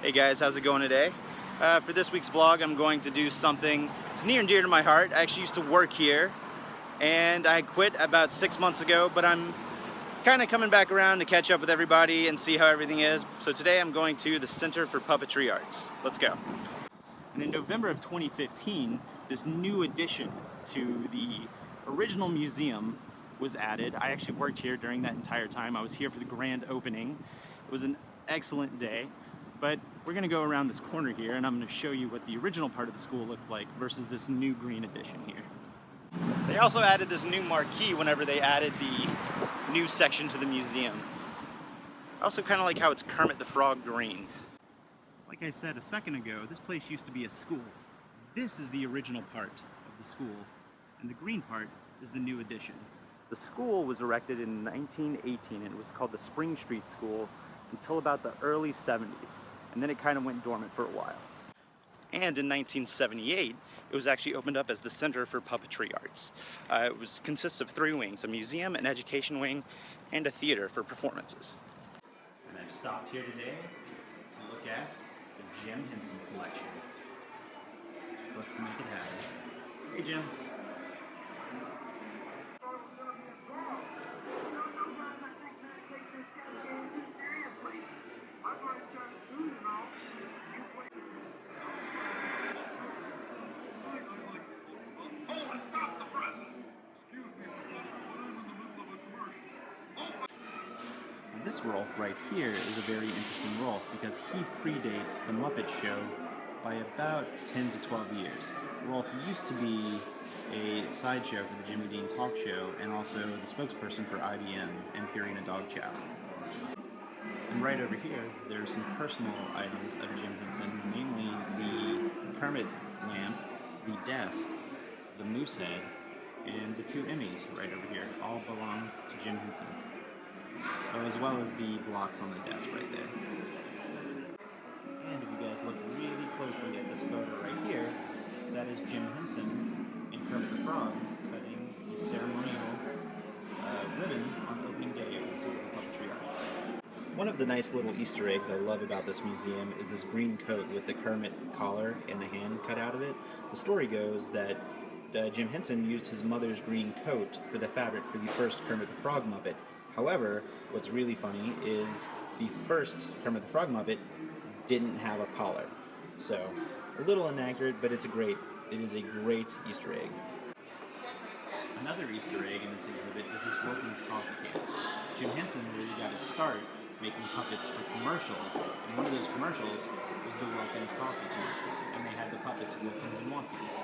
Hey guys, how's it going today? For this week's vlog, I'm going to do something that's near and dear to my heart. I actually used to work here, and I quit about 6 months ago, but I'm kind of coming back around to catch up with everybody and see how everything is. So today I'm going to the Center for Puppetry Arts. Let's go. And in November of 2015, this new addition to the original museum was added. I actually worked here during that entire time. I was here for the grand opening. It was an excellent day. But we're going to go around this corner here and I'm going to show you what the original part of the school looked like versus this new green addition here. They also added this new marquee whenever they added the new section to the museum. I also kind of like how it's Kermit the Frog green. Like I said a second ago, this place used to be a school. This is the original part of the school, and the green part is the new addition. The school was erected in 1918 and it was called the Spring Street School until about the early 70s, and then it kind of went dormant for a while. And in 1978, it was actually opened up as the Center for Puppetry Arts. It consists of 3 wings, a museum, an education wing, and a theater for performances. And I've stopped here today to look at the Jim Henson collection. So let's make it happen. Hey Jim. This Rolf right here is a very interesting Rolf because he predates the Muppet Show by about 10 to 12 years. Rolf used to be a sideshow for the Jimmy Dean Talk Show and also the spokesperson for IBM and Purina Dog Chow. And right over here, there are some personal items of Jim Henson, mainly the Kermit lamp, the desk, the moose head, and the 2 Emmys right over here all belong to Jim Henson. As well as the blocks on the desk right there. And if you guys look really closely at this photo right here, that is Jim Henson and Kermit the Frog cutting the ceremonial ribbon on opening day of the Center for Puppetry Arts. One of the nice little Easter eggs I love about this museum is this green coat with the Kermit collar and the hand cut out of it. The story goes that Jim Henson used his mother's green coat for the fabric for the first Kermit the Frog Muppet. However, what's really funny is the first Kermit the Frog Muppet didn't have a collar. So, a little inaccurate, but it is a great Easter egg. Another Easter egg in this exhibit is this Wilkins coffee can. Jim Henson really got his start making puppets for commercials, and one of those commercials was the Wilkins coffee commercials, and they had the puppets Wilkins and Watkins.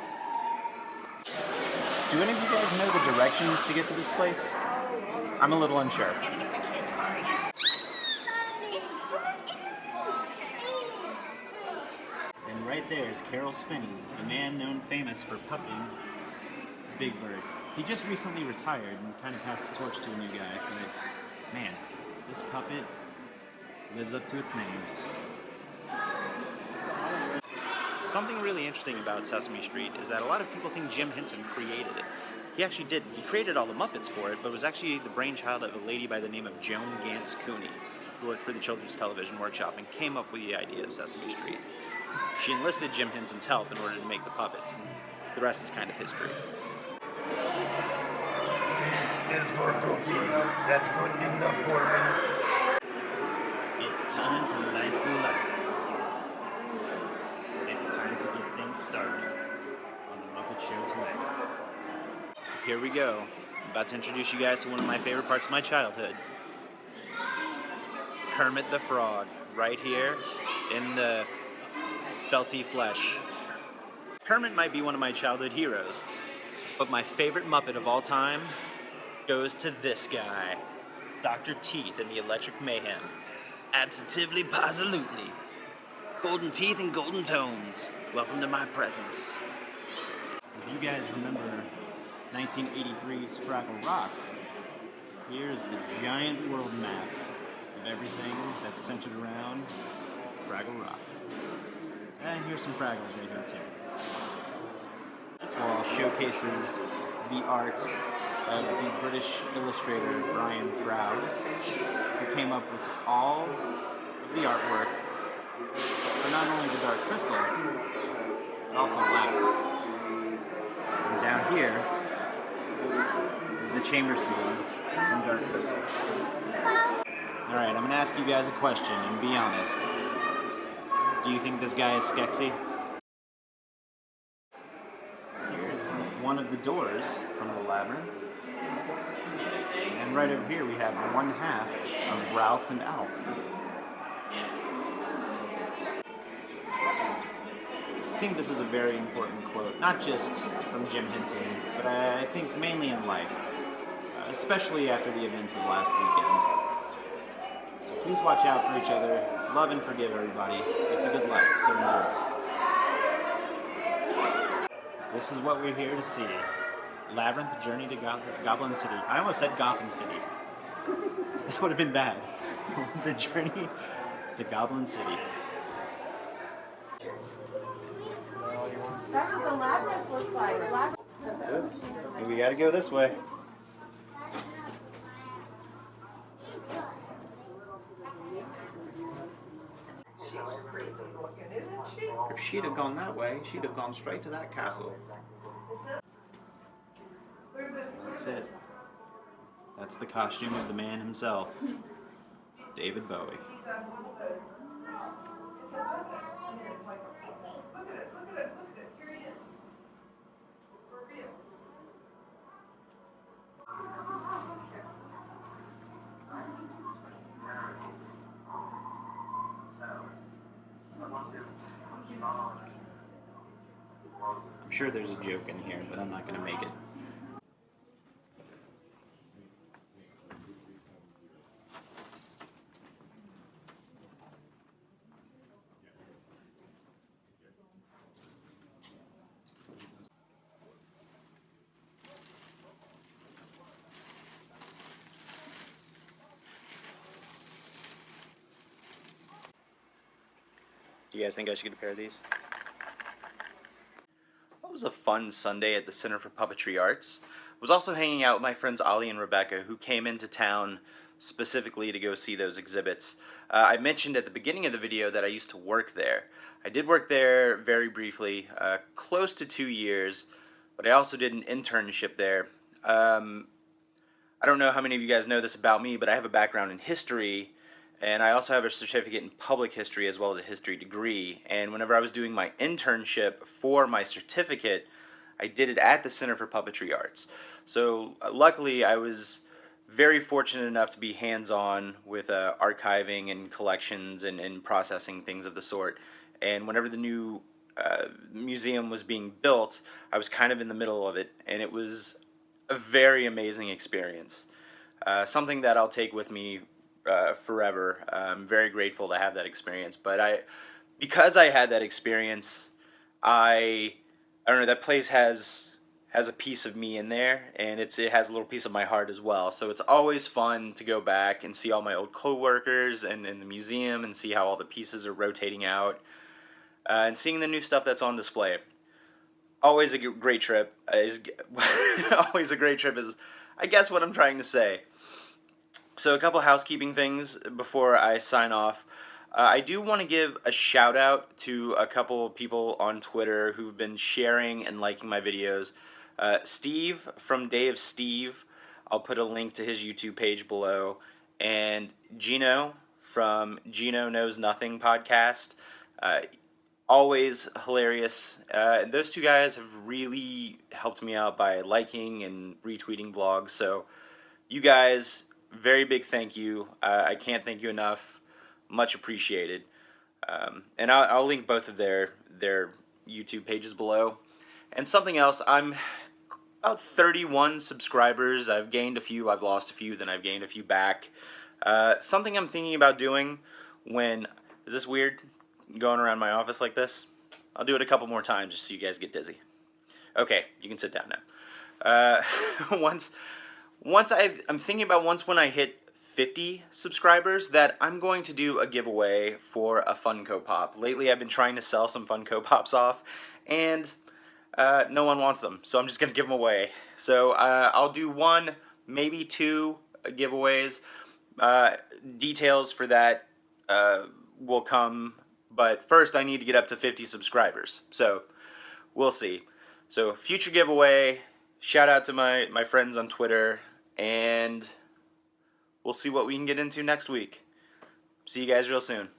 Do any of you guys know the directions to get to this place? I'm a little unsure. I'm gonna get my kids, sorry. And right there is Carol Spinney, the man known famous for puppeting Big Bird. He just recently retired and kind of passed the torch to a new guy, but man, this puppet lives up to its name. Something really interesting about Sesame Street is that a lot of people think Jim Henson created it. He actually didn't. He created all the Muppets for it, but it was actually the brainchild of a lady by the name of Joan Gantz Cooney, who worked for the Children's Television Workshop and came up with the idea of Sesame Street. She enlisted Jim Henson's help in order to make the puppets, and the rest is kind of history. C is for cookie. That's good enough for me. It's time to light the lights. It's time to get things started on the Muppet Show tonight. Here we go. I'm about to introduce you guys to one of my favorite parts of my childhood. Kermit the Frog, right here in the felty flesh. Kermit might be one of my childhood heroes, but my favorite Muppet of all time goes to this guy, Dr. Teeth in the Electric Mayhem. Absolutely, positively. Golden teeth and golden tones. Welcome to my presence. If you guys remember 1983's Fraggle Rock, here's the giant world map of everything that's centered around Fraggle Rock. And here's some Fraggles right here too. This wall showcases the art of the British illustrator Brian Froud, who came up with all of the artwork not only the Dark Crystal, but also Labyrinth. And down here is the chamber scene from Dark Crystal. Alright, I'm gonna ask you guys a question, and be honest. Do you think this guy is Skeksis? Here's one of the doors from the Labyrinth. And right over here we have one half of Ralph and Alf. I think this is a very important quote, not just from Jim Henson, but I think mainly in life, especially after the events of last weekend. So please watch out for each other, love and forgive everybody. It's a good life, so enjoy. This is what we're here to see. Labyrinth Journey to Goblin City. I almost said Gotham City. That would have been bad. The Journey to Goblin City. That's what the labyrinth looks like. We gotta go this way. If she'd have gone that way, she'd have gone straight to that castle. That's it. That's the costume of the man himself, David Bowie. I'm sure there's a joke in here, but I'm not going to make it. Do you guys think I should get a pair of these? It was a fun Sunday at the Center for Puppetry Arts. I was also hanging out with my friends Ollie and Rebecca, who came into town specifically to go see those exhibits. I mentioned at the beginning of the video that I used to work there. I did work there very briefly, close to 2 years, but I also did an internship there. I don't know how many of you guys know this about me, but I have a background in history, and I also have a certificate in public history as well as a history degree. And whenever I was doing my internship for my certificate, I did it at the Center for Puppetry Arts. So luckily I was very fortunate enough to be hands-on with archiving and collections and processing things of the sort. And whenever the new museum was being built, I was kind of in the middle of it, and it was a very amazing experience. Something that I'll take with me forever. I'm very grateful to have that experience. But because I had that experience, I don't know, that place has a piece of me in there, and it has a little piece of my heart as well. So it's always fun to go back and see all my old co-workers and in the museum and see how all the pieces are rotating out, and seeing the new stuff that's on display. Always a great trip. Always a great trip is, I guess, what I'm trying to say. So a couple housekeeping things before I sign off. I do want to give a shout out to a couple people on Twitter who've been sharing and liking my videos. Steve from Day of Steve, I'll put a link to his YouTube page below, and Geno from Geno Knows Nothing podcast. Always hilarious. Those two guys have really helped me out by liking and retweeting vlogs, so you guys, very big thank you. I can't thank you enough. Much appreciated. And I'll link both of their YouTube pages below. And something else, I'm about 31 subscribers. I've gained a few, I've lost a few, then I've gained a few back. Something I'm thinking about doing when, is this weird, going around my office like this? I'll do it a couple more times just so you guys get dizzy. Okay, you can sit down now. I'm thinking about once when I hit 50 subscribers that I'm going to do a giveaway for a Funko Pop. Lately I've been trying to sell some Funko Pops off, and no one wants them, so I'm just going to give them away. So I'll do one, maybe two giveaways. Details for that will come But first, I need to get up to 50 subscribers. So, we'll see. So, future giveaway. Shout out to my friends on Twitter. And we'll see what we can get into next week. See you guys real soon.